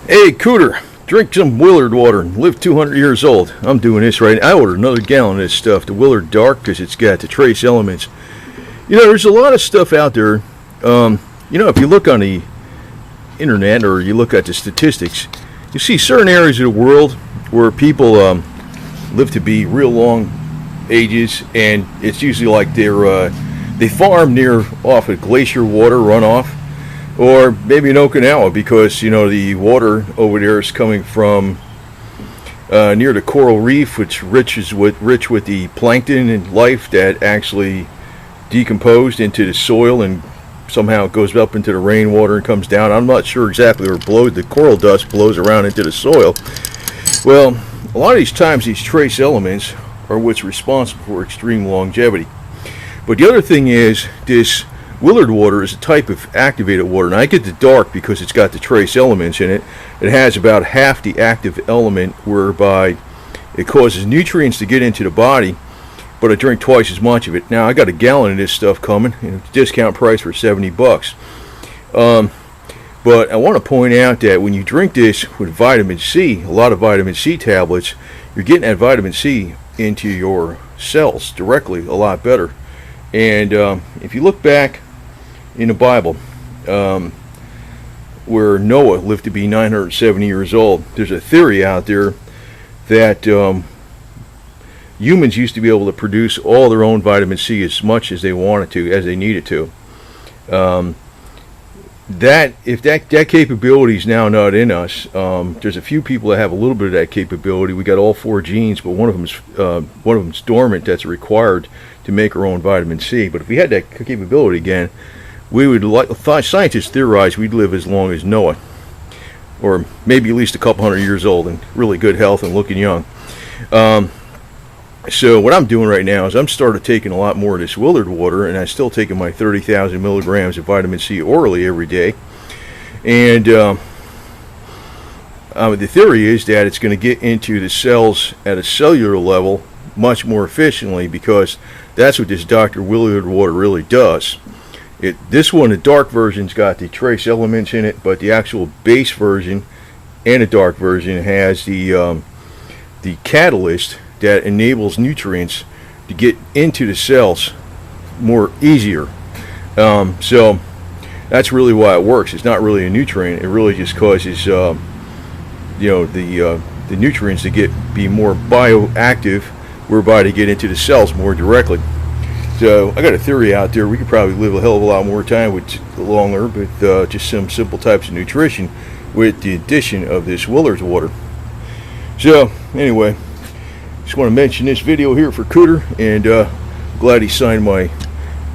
Hey, Cooter, drink some Willard Water and live 200 years old. I'm doing this right now. I ordered another gallon of this stuff, the Willard Dark, because it's got the trace elements. You know, there's a lot of stuff out there. If you look on the internet or you look at the statistics, you see certain areas of the world where people live to be real long ages, and it's usually like they farm near off of glacier water runoff. Or maybe in Okinawa, because the water over there is coming from near the coral reef, which rich with the plankton and life that actually decomposed into the soil and somehow it goes up into the rainwater and comes down. I'm not sure exactly where it blows. The coral dust blows around into the soil. Well, a lot of these times these trace elements are what's responsible for extreme longevity. But the other thing is this Willard water is a type of activated water, and I get the dark because it's got the trace elements in it. It has about half the active element, whereby it causes nutrients to get into the body, but I drink twice as much of it. Now I got a gallon of this stuff coming, and it's discount price for $70. But I want to point out that when you drink this with vitamin C, a lot of vitamin C tablets, you're getting that vitamin C into your cells directly a lot better. And if you look back in the Bible, where Noah lived to be 970 years old, there's a theory out there that humans used to be able to produce all their own vitamin C as much as they wanted to, as they needed to. If that capability is now not in us, there's a few people that have a little bit of that capability. We got all four genes, but one of them's dormant. That's required to make our own vitamin C. But if we had that capability again, we would, scientists theorize, we'd live as long as Noah, or maybe at least a couple hundred years old and really good health and looking young. So what I'm doing right now is I'm started taking a lot more of this Willard water, and I'm still taking my 30,000 milligrams of vitamin C orally every day. And the theory is that it's going to get into the cells at a cellular level much more efficiently, because that's what this Dr. Willard water really does. This one, the dark version's got the trace elements in it, but the actual base version and the dark version has the catalyst that enables nutrients to get into the cells more easier. So that's really why it works. It's not really a nutrient. It really just causes the nutrients to be more bioactive, whereby they get into the cells more directly. So I got a theory out there. We could probably live a hell of a lot more time longer with just some simple types of nutrition with the addition of this Willard's water. So anyway, just want to mention this video here for Cooter, and glad he signed my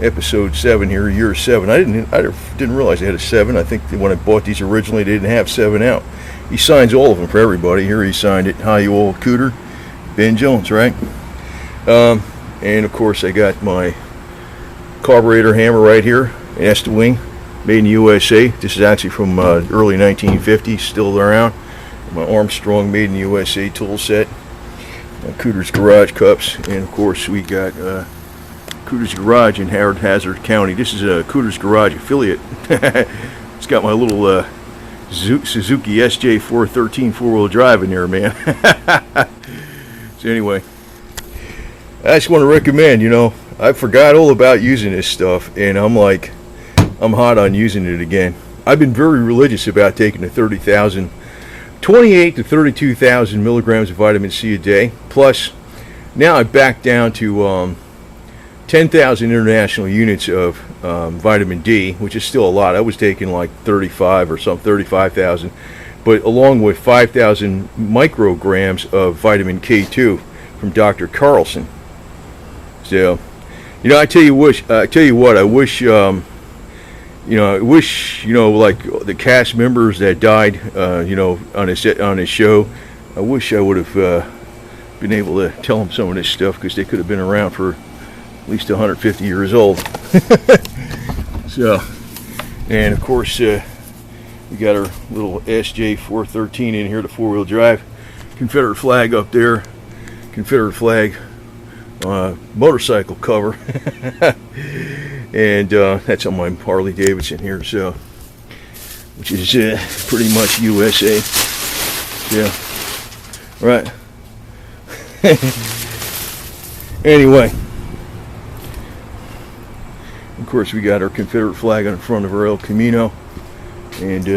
episode 7 here, year 7. I didn't realize they had a 7. I think when I bought these originally, they didn't have 7 out. He signs all of them for everybody. Here he signed it. Hi, you old Cooter. Ben Jones, right? And of course, I got my carburetor hammer right here, an Estewing, made in the USA. This is actually from early 1950s, still around. My Armstrong, made in the USA tool set. Cooter's Garage cups, and of course we got Cooter's Garage in Howard Hazard County. This is a Cooter's Garage affiliate. It's got my little Suzuki SJ413 four-wheel drive in there, man. So anyway, I just want to recommend, I forgot all about using this stuff, and I'm hot on using it again. I've been very religious about taking the 28 to 32,000 milligrams of vitamin C a day. Plus, now I backed down to 10,000 international units of vitamin D, which is still a lot. I was taking like 35,000, but along with 5,000 micrograms of vitamin K2 from Dr. Carlson. So, I tell you what, I wish, like the cast members that died, on his show, I wish I would have been able to tell them some of this stuff, because they could have been around for at least 150 years old. So, and of course, we got our little SJ413 in here, the four-wheel drive. Confederate flag up there. Confederate flag motorcycle cover. And that's on my Harley Davidson here. So which is pretty much USA. Yeah, right. Anyway, of course, we got our Confederate flag on the front of our El Camino, and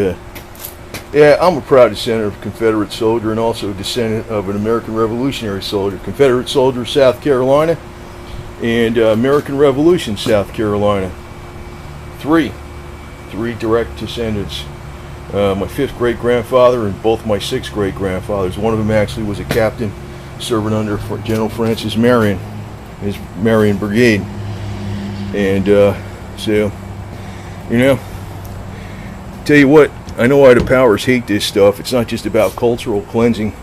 yeah, I'm a proud descendant of a Confederate soldier and also a descendant of an American Revolutionary soldier. Confederate soldier, South Carolina, and American Revolution, South Carolina. Three direct descendants. My fifth great-grandfather and both my sixth great-grandfathers. One of them actually was a captain serving under General Francis Marion, his Marion Brigade. And so, you know, tell you what, I know why the powers hate this stuff. It's not just about cultural cleansing.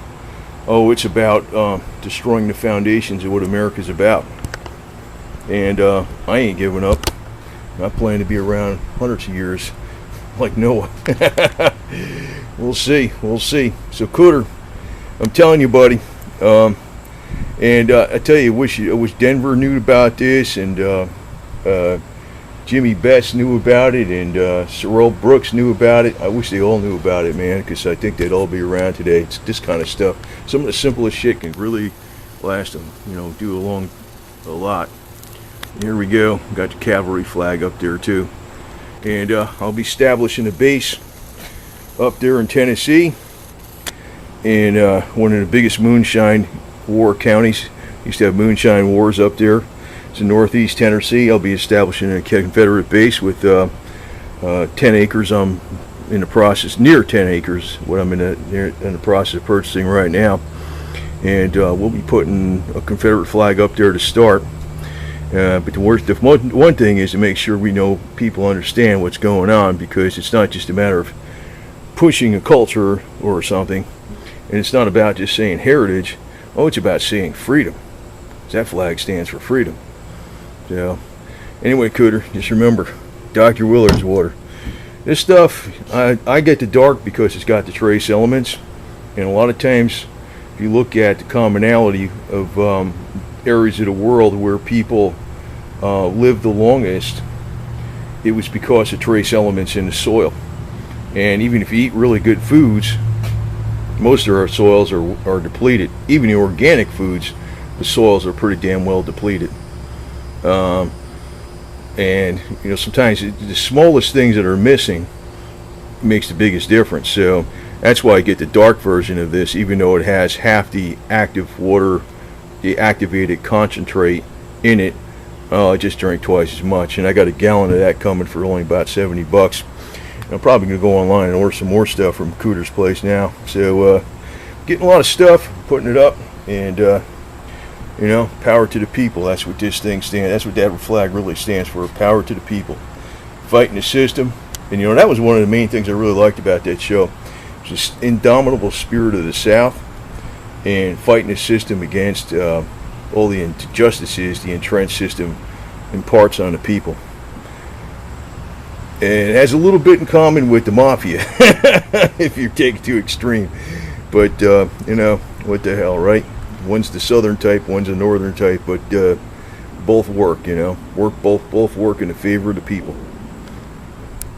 Oh, it's about destroying the foundations of what America's about. And I ain't giving up. I plan to be around hundreds of years, like Noah. We'll see. So, Cooter, I'm telling you, buddy. And I tell you, I wish Denver knew about this, and Jimmy Betts knew about it, and Sorrell Brooks knew about it. I wish they all knew about it, man, because I think they'd all be around today. It's this kind of stuff. Some of the simplest shit can really last them, do a lot. Here we go. Got the cavalry flag up there too, and I'll be establishing a base up there in Tennessee, in one of the biggest moonshine war counties. Used to have moonshine wars up there. It's in northeast Tennessee. I'll be establishing a Confederate base with 10 acres. I'm in the process, near 10 acres, what I'm in the process of purchasing right now. And we'll be putting a Confederate flag up there to start. But the one thing is to make sure people understand what's going on, because it's not just a matter of pushing a culture or something, and it's not about just saying heritage. Oh, it's about saying freedom. That flag stands for freedom. So, anyway, Cooter, just remember, Dr. Willard's Water. This stuff, I get the dark because it's got the trace elements, and a lot of times, if you look at the commonality of areas of the world where people lived the longest, it was because of trace elements in the soil. And even if you eat really good foods, most of our soils are depleted. Even the organic foods, the soils are pretty damn well depleted. And sometimes the smallest things that are missing makes the biggest difference. So that's why I get the dark version of this, even though it has half the active water, the activated concentrate in it. I just drank twice as much, and I got a gallon of that coming for only about $70. I'm probably going to go online and order some more stuff from Cooter's place now. So getting a lot of stuff, putting it up, and power to the people. That's what this thing stands. That's what that flag really stands for. Power to the people, fighting the system. And that was one of the main things I really liked about that show. Just indomitable spirit of the South, and fighting the system against all the injustices the entrenched system imparts on the people. And it has a little bit in common with the mafia, if you take it to extreme. But what the hell, right? One's the southern type, one's the northern type, but both work. Both work in the favor of the people.